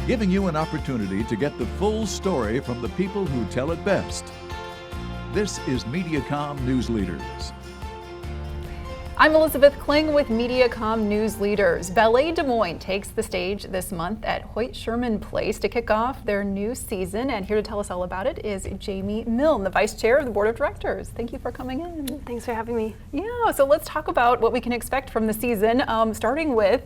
giving you an opportunity to get the full story from the people who tell it best. This is Mediacom News Leaders. I'm Elizabeth Kling with Mediacom News Leaders. Ballet Des Moines takes the stage this month at Hoyt Sherman Place to kick off their new season. And here to tell us all about it is Jami Milne, the Vice Chair of the Board of Directors. Thank you for coming in. Thanks for having me. Yeah, so let's talk about what we can expect from the season, starting with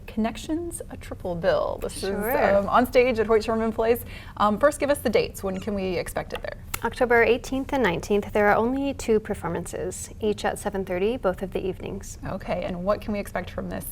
Connections, a Triple Bill. This is on stage at Hoyt Sherman Place. First, give us the dates. When can we expect it there? October 18th and 19th. There are only 2 performances, each at 7:30, both of the evenings. Okay, and what can we expect from this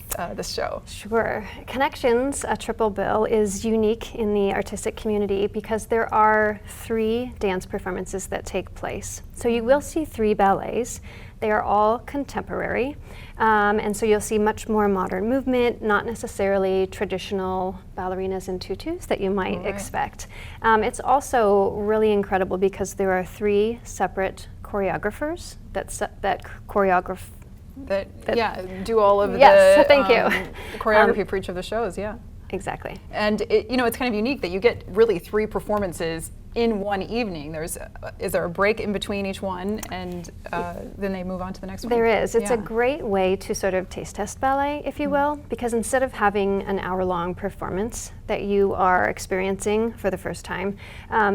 show? Sure. Connections, a Triple Bill is unique in the artistic community because there are 3 dance performances that take place. So you will see 3 ballets. They are all contemporary, and so you'll see much more modern movement, not necessarily traditional ballerinas and tutus that you might expect. It's also really incredible because there are 3 separate choreographers that choreograph. Do all of the thank you. choreography for each of the shows, yeah. Exactly. And it's kind of unique that you get really 3 performances in one evening. Is there a break in between each one, and then they move on to the next one? There is. It's a great way to sort of taste test ballet, if you will, because instead of having an hour-long performance that you are experiencing for the first time,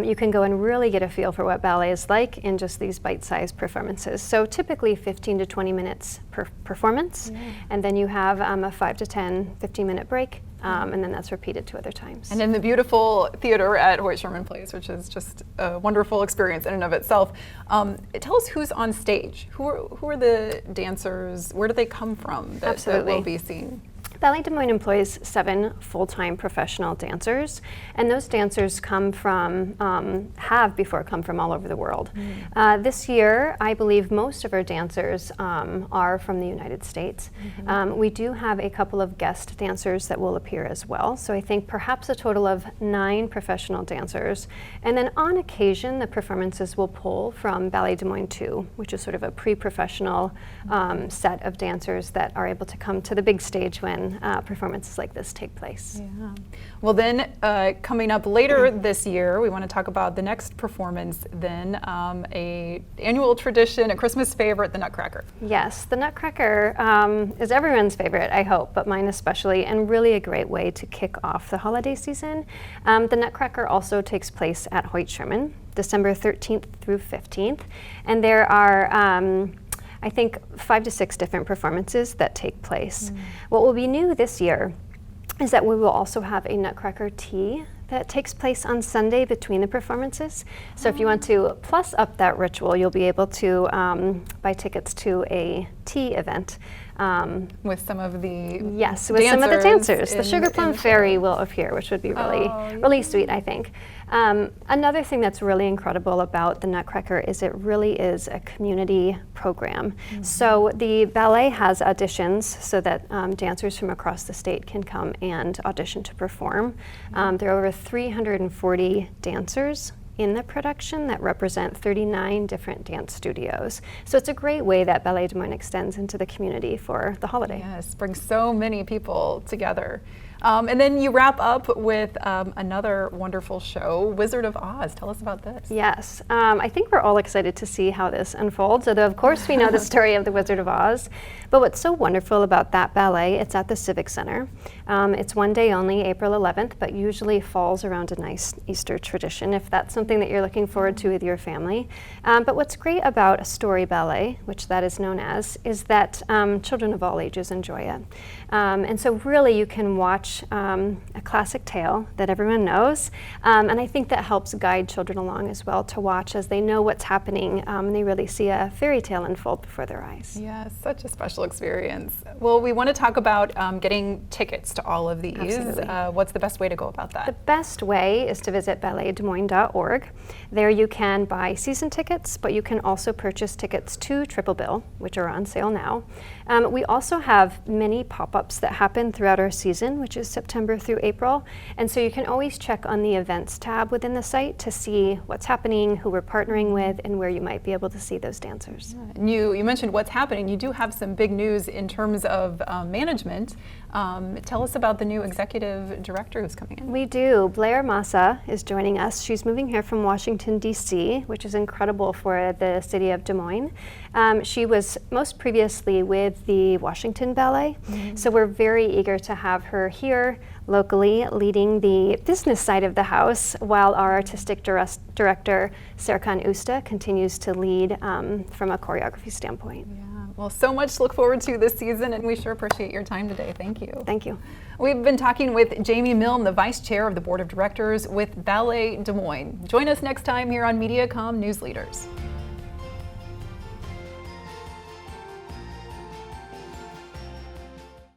you can go and really get a feel for what ballet is like in just these bite-sized performances. So typically 15 to 20 minutes per performance, and then you have a 5 to 10, 15-minute break. And then that's repeated 2 other times. And in the beautiful theater at Hoyt Sherman Place, which is just a wonderful experience in and of itself. Tell us who's on stage. Who are the dancers? Where do they come from that will be seen? Ballet Des Moines employs 7 full-time professional dancers, and those dancers have before come from all over the world. This year, I believe most of our dancers are from the United States. We do have a couple of guest dancers that will appear as well, so I think perhaps a total of 9 professional dancers. And then on occasion, the performances will pull from Ballet Des Moines 2, which is sort of a pre-professional set of dancers that are able to come to the big stage when performances like this take place. Yeah. Well then, coming up later this year, we want to talk about the next performance then, a annual tradition, a Christmas favorite, the Nutcracker. Yes, the Nutcracker is everyone's favorite, I hope, but mine especially, and really a great way to kick off the holiday season. The Nutcracker also takes place at Hoyt Sherman, December 13th through 15th, and there are I think 5 to 6 different performances that take place. What will be new this year is that we will also have a Nutcracker tea that takes place on Sunday between the performances. So if you want to plus up that ritual, you'll be able to buy tickets to a tea event. With some of the some of the dancers. The Sugar Plum Fairy will appear, which would be really sweet, I think. Another thing that's really incredible about the Nutcracker is it really is a community program. So the ballet has auditions so that dancers from across the state can come and audition to perform. There are over 340 dancers in the production that represent 39 different dance studios. So it's a great way that Ballet Des Moines extends into the community for the holiday. Yes, brings so many people together. And then you wrap up with another wonderful show, Wizard of Oz. Tell us about this. Yes, I think we're all excited to see how this unfolds. Although of course we know the story of the Wizard of Oz, but what's so wonderful about that ballet, it's at the Civic Center. It's one day only, April 11th, but usually falls around a nice Easter tradition if that's something that you're looking forward to with your family. But what's great about a story ballet, which that is known as, is that children of all ages enjoy it. And so really you can watch a classic tale that everyone knows, and I think that helps guide children along as well to watch as they know what's happening, and they really see a fairy tale unfold before their eyes. Yeah, such a special experience. Well, we want to talk about getting tickets to all of these. What's the best way to go about that? The best way is to visit balletdesmoines.org. There you can buy season tickets, but you can also purchase tickets to Triple Bill, which are on sale now. We also have many pop-ups that happen throughout our season, which is September through April, and so you can always check on the events tab within the site to see what's happening, who we're partnering with, and where you might be able to see those dancers. You mentioned what's happening. You do have some big news in terms of management. Tell us about the new executive director who's coming in. We do. Blair Massa is joining us. She's moving here from Washington, D.C., which is incredible for the city of Des Moines. She was most previously with the Washington Ballet, so we're very eager to have her here locally leading the business side of the house while our artistic director, Serkan Usta, continues to lead from a choreography standpoint. Yeah. Well, so much to look forward to this season, and we sure appreciate your time today. Thank you. Thank you. We've been talking with Jami Milne, the Vice Chair of the Board of Directors with Ballet Des Moines. Join us next time here on Mediacom News Leaders.